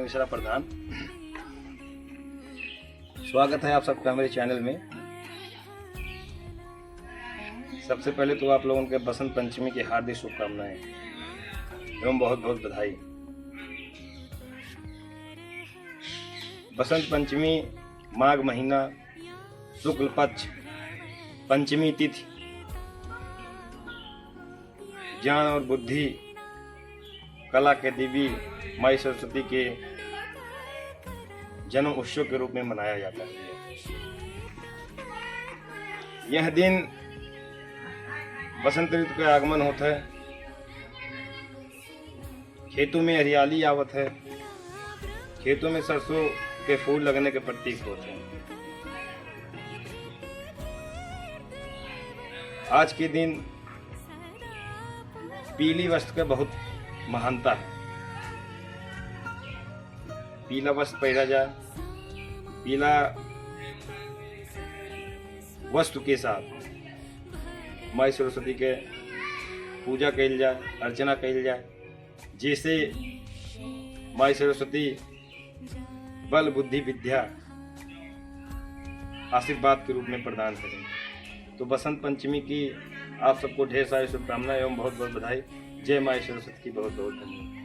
मिश्रा प्रधान। स्वागत है आप सबका मेरे चैनल में। सबसे पहले तो आप लोगों के बसंत पंचमी की हार्दिक शुभकामनाएं एवं बहुत बहुत बधाई। बसंत पंचमी माघ महीना शुक्ल पक्ष पंचमी तिथि ज्ञान और बुद्धि कला के देवी माई सरस्वती के जन्म उत्सव के रूप में मनाया जाता है। यह दिन बसंत ऋतु का आगमन होता है, खेतों में हरियाली आवत है, खेतों में सरसों के फूल लगने के प्रतीक होते हैं। आज के दिन पीली वस्त्र का बहुत महानता है। पीला वस्त्र पहना जाए, पीला वस्त्र के साथ माई सरस्वती के पूजा कइल जाए, अर्चना कइल जाए, जैसे माई सरस्वती बल बुद्धि विद्या आशीर्वाद के रूप में प्रदान करें। तो बसंत पंचमी की आप सबको ढेर सारी शुभकामनाएं एवं बहुत बहुत बधाई। जय माई सरस्वती की बहुत बहुत धन्यवाद।